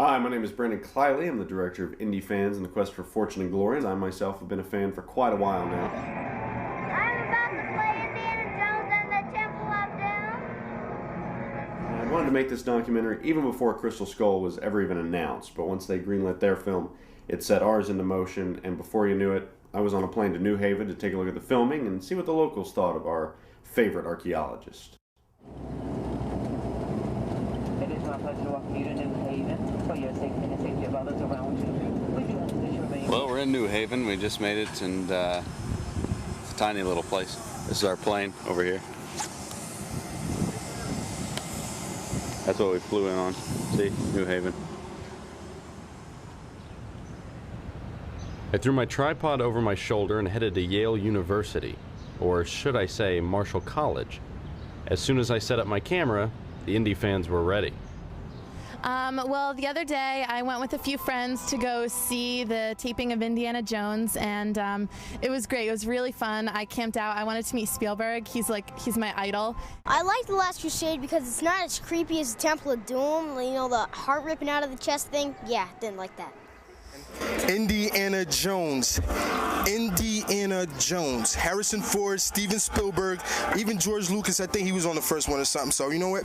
Hi, my name is Brandon Kiley. I'm the director of Indyfans in the Quest for Fortune and Glory, and I myself have been a fan for quite a while now. I'm about to play Indiana Jones and the Temple of Doom. I wanted to make this documentary even before Crystal Skull was ever even announced, but once they greenlit their film, it set ours into motion, and before you knew it, I was on a plane to New Haven to take a look at the filming and see what the locals thought of our favorite archaeologist. It is my pleasure to welcome you to New Haven for your safety and the safety of others around you. Would you like to remain? Well, we're in New Haven. We just made it, and it's a tiny little place. This is our plane over here. That's what we flew in on. See, New Haven. I threw my tripod over my shoulder and headed to Yale University, or should I say Marshall College. As soon as I set up my camera, the Indyfans were ready. Well, the other day I went with a few friends to go see the taping of Indiana Jones, and it was great. It was really fun. I camped out. I wanted to meet Spielberg. He's my idol. I like The Last Crusade because it's not as creepy as the Temple of Doom. You know, the heart ripping out of the chest thing? Yeah, didn't like that. Indiana Jones. Indiana Jones. Harrison Ford, Steven Spielberg, even George Lucas, I think he was on the first one or something. So, you know what?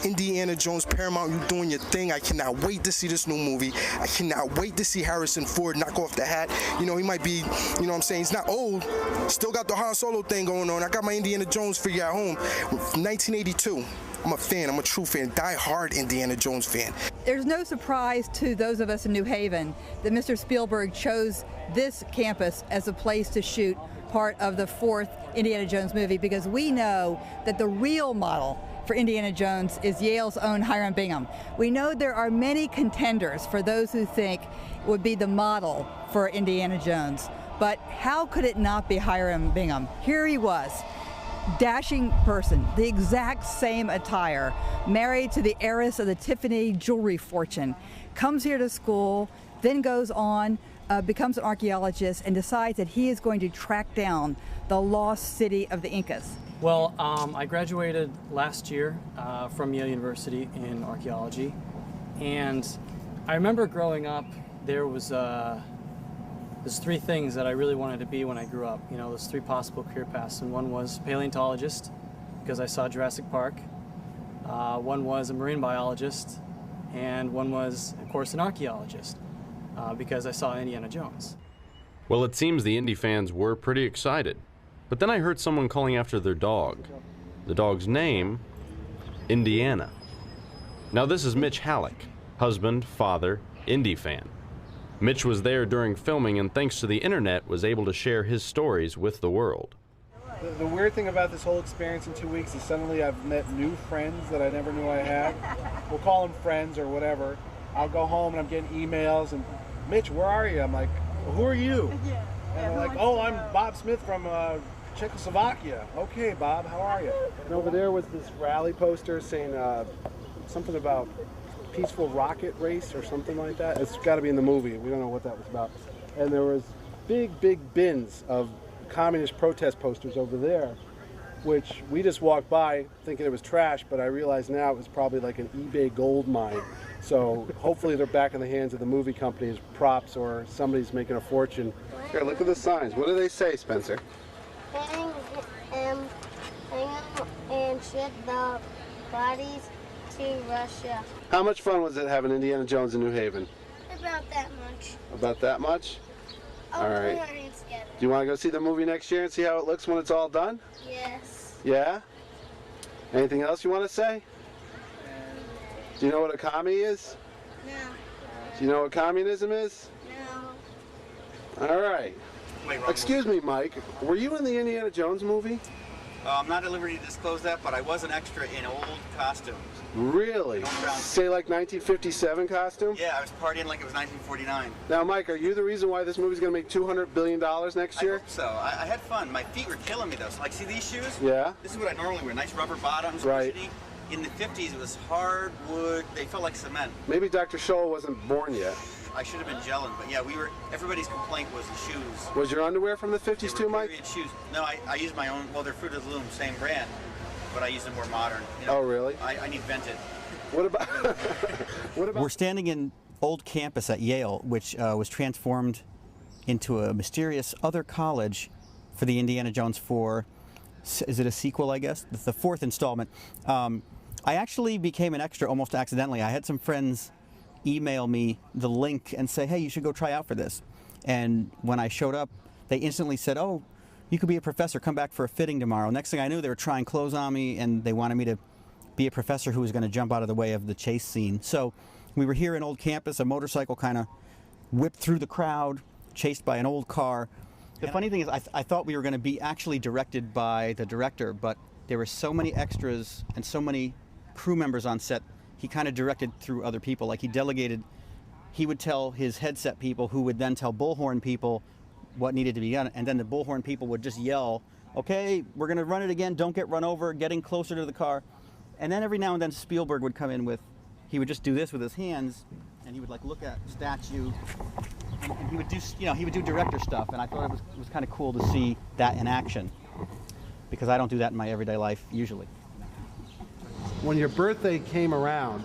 Indiana Jones, Paramount, you doing your thing. I cannot wait to see this new movie. I cannot wait to see Harrison Ford knock off the hat. You know, he might be, you know what I'm saying, he's not old. Still got the Han Solo thing going on. I got my Indiana Jones figure at home. 1982. I'm a fan. I'm a true fan. Die-hard Indiana Jones fan. There's no surprise to those of us in New Haven that Mr. Spielberg chose this campus as a place to shoot part of the fourth Indiana Jones movie, because we know that the real model for Indiana Jones is Yale's own Hiram Bingham. We know there are many contenders for those who think would be the model for Indiana Jones, but how could it not be Hiram Bingham? Here he was. Dashing person, the exact same attire, married to the heiress of the Tiffany jewelry fortune, comes here to school, then goes on, becomes an archaeologist, and decides that he is going to track down the lost city of the Incas. Well, I graduated last year from Yale University in archaeology, and I remember growing up, there's three things that I really wanted to be when I grew up. You know, there's three possible career paths, and one was paleontologist, because I saw Jurassic Park. One was a marine biologist, and one was, of course, an archaeologist, because I saw Indiana Jones. Well, it seems the Indyfans were pretty excited, but then I heard someone calling after their dog. The dog's name, Indiana. Now this is Mitch Halleck, husband, father, Indy fan. Mitch was there during filming, and thanks to the internet was able to share his stories with the world. The weird thing about this whole experience in 2 weeks is suddenly I've met new friends that I never knew I had. We'll call them friends or whatever. I'll go home and I'm getting emails and, Mitch, where are you? I'm like, well, who are you? And they're like, oh, I'm Bob Smith from Czechoslovakia. Okay, Bob, how are you? And over there was this rally poster saying something about peaceful rocket race or something like that. It's got to be in the movie. We don't know what that was about. And there was big bins of communist protest posters over there, which we just walked by thinking it was trash, but I realize now it was probably like an eBay gold mine. So hopefully they're back in the hands of the movie company as props, or somebody's making a fortune. Here, look at the signs. What do they say, Spencer? Hang and ship the bodies to Russia. How much fun was it having Indiana Jones in New Haven? About that much. About that much? Oh, all right. Do you want to go see the movie next year and see how it looks when it's all done? Yes. Yeah? Anything else you want to say? Do you know what a commie is? No. Do you know what communism is? No. All right. Excuse me, Mike. Were you in the Indiana Jones movie? I'm not at liberty to disclose that, but I was an extra in old costumes. Really? Say like 1957 costume? Yeah, I was partying like it was 1949. Now, Mike, are you the reason why this movie's going to make $200 billion next year? I hope so. I had fun. My feet were killing me, though. So, like, see these shoes? Yeah. This is what I normally wear. Nice rubber bottoms. Right. Cushiony. In the 50s, it was hard wood. They felt like cement. Maybe Dr. Scholl wasn't born yet. I should have been gelling, but yeah, everybody's complaint was the shoes. Was your underwear from the 50s too, Mike? Shoes. No, I use my own, well, they're Fruit of the Loom, same brand, but I use them more modern. You know, oh, really? I need vented. What about... We're standing in old campus at Yale, which was transformed into a mysterious other college for the Indiana Jones 4. Is it a sequel, I guess? The fourth installment. I actually became an extra almost accidentally. I had some friends email me the link and say, hey, you should go try out for this. And when I showed up, they instantly said, oh, you could be a professor, come back for a fitting tomorrow. Next thing I knew, they were trying clothes on me, and they wanted me to be a professor who was going to jump out of the way of the chase scene. So we were here in old campus, a motorcycle kind of whipped through the crowd, chased by an old car. The funny thing is, I thought we were going to be actually directed by the director, but there were so many extras and so many crew members on set, he kind of directed through other people. Like he delegated, he would tell his headset people who would then tell bullhorn people what needed to be done, and then the bullhorn people would just yell, okay, we're going to run it again, don't get run over, getting closer to the car. And then every now and then Spielberg would come in with, he would just do this with his hands, and he would like look at statue, and he would do, he would do director stuff, and I thought it was kind of cool to see that in action, because I don't do that in my everyday life usually. When your birthday came around,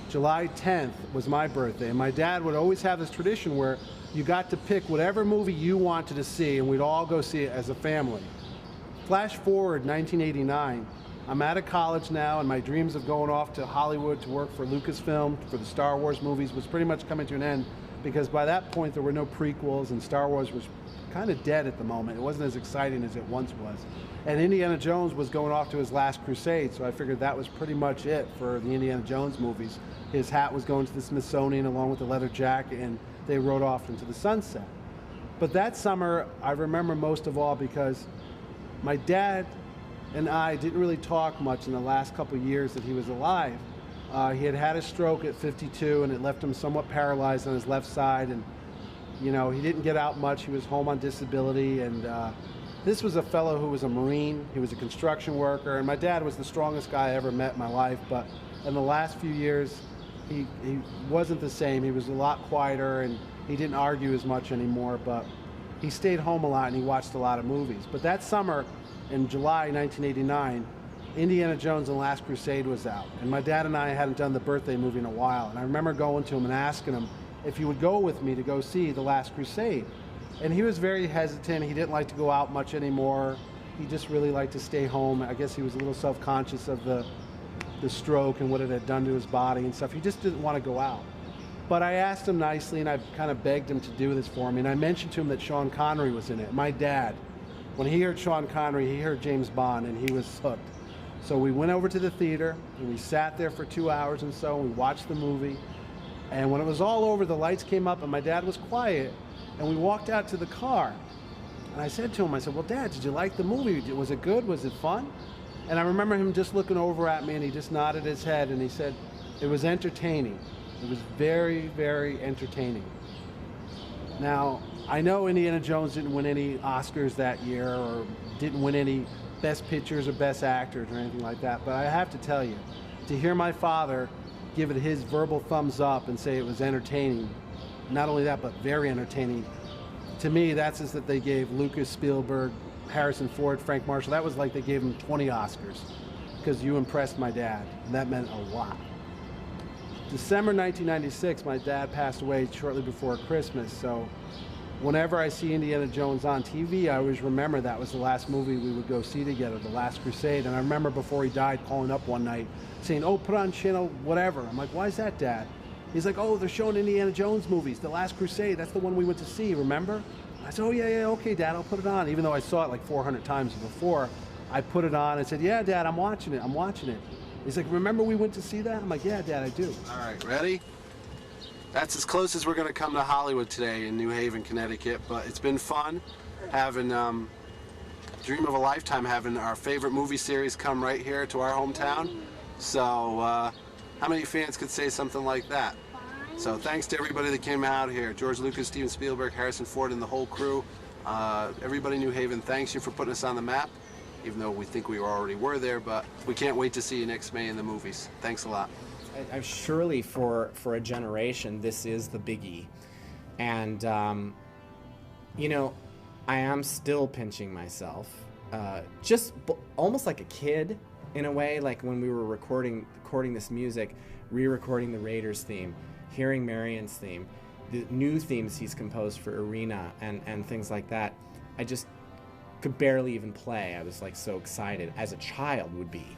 July 10th was my birthday, and my dad would always have this tradition where you got to pick whatever movie you wanted to see, and we'd all go see it as a family. Flash forward 1989, I'm out of college now, and my dreams of going off to Hollywood to work for Lucasfilm, for the Star Wars movies, was pretty much coming to an end, because by that point there were no prequels, and Star Wars was kind of dead at the moment. It wasn't as exciting as it once was. And Indiana Jones was going off to his last crusade, so I figured that was pretty much it for the Indiana Jones movies. His hat was going to the Smithsonian along with the leather jacket, and they rode off into the sunset. But that summer, I remember most of all because my dad and I didn't really talk much in the last couple of years that he was alive. He had had a stroke at 52, and it left him somewhat paralyzed on his left side, and he didn't get out much. He was home on disability, and this was a fellow who was a Marine. He was a construction worker, and my dad was the strongest guy I ever met in my life, but in the last few years, he wasn't the same. He was a lot quieter, and he didn't argue as much anymore, but he stayed home a lot, and he watched a lot of movies. But that summer, in July 1989, Indiana Jones and the Last Crusade was out, and my dad and I hadn't done the birthday movie in a while, and I remember going to him and asking him if he would go with me to go see The Last Crusade. And he was very hesitant. He didn't like to go out much anymore. He just really liked to stay home. I guess he was a little self-conscious of the stroke and what it had done to his body and stuff. He just didn't want to go out. But I asked him nicely, and I kind of begged him to do this for me, and I mentioned to him that Sean Connery was in it. My dad, when he heard Sean Connery, he heard James Bond, and he was hooked. So we went over to the theater, and we sat there for 2 hours and so, and we watched the movie. And when it was all over, the lights came up, and my dad was quiet, and we walked out to the car. And I said to him, I said, well, Dad, did you like the movie? Was it good? Was it fun? And I remember him just looking over at me, and he just nodded his head, and he said, it was entertaining. It was very, very entertaining. Now, I know Indiana Jones didn't win any Oscars that year, or didn't win any Best Pictures or Best Actors or anything like that, but I have to tell you, to hear my father give it his verbal thumbs up and say it was entertaining, not only that, but very entertaining, to me, that's just that they gave Lucas, Spielberg, Harrison Ford, Frank Marshall, that was like they gave them 20 Oscars, because you impressed my dad, and that meant a lot. December 1996, my dad passed away shortly before Christmas, so whenever I see Indiana Jones on TV, I always remember that was the last movie we would go see together, The Last Crusade. And I remember before he died calling up one night saying, oh, put on channel whatever. I'm like, why is that, Dad? He's like, oh, they're showing Indiana Jones movies, The Last Crusade. That's the one we went to see, remember? I said, oh, yeah, okay, Dad, I'll put it on. Even though I saw it like 400 times before, I put it on and said, yeah, Dad, I'm watching it. He's like, remember we went to see that? I'm like, yeah, Dad, I do. All right, ready? That's as close as we're going to come to Hollywood today in New Haven, Connecticut, but it's been fun having, dream of a lifetime, having our favorite movie series come right here to our hometown. So, how many fans could say something like that? So thanks to everybody that came out here, George Lucas, Steven Spielberg, Harrison Ford, and the whole crew. Everybody in New Haven, thanks you for putting us on the map, even though we think we already were there, but we can't wait to see you next May in the movies. Thanks a lot. Surely for a generation, this is the biggie. And, I am still pinching myself, just almost like a kid in a way, like when we were recording this music, re-recording the Raiders theme. hearing Marion's theme, the new themes he's composed for Arena and things like that, I just could barely even play. I was like so excited, as a child would be.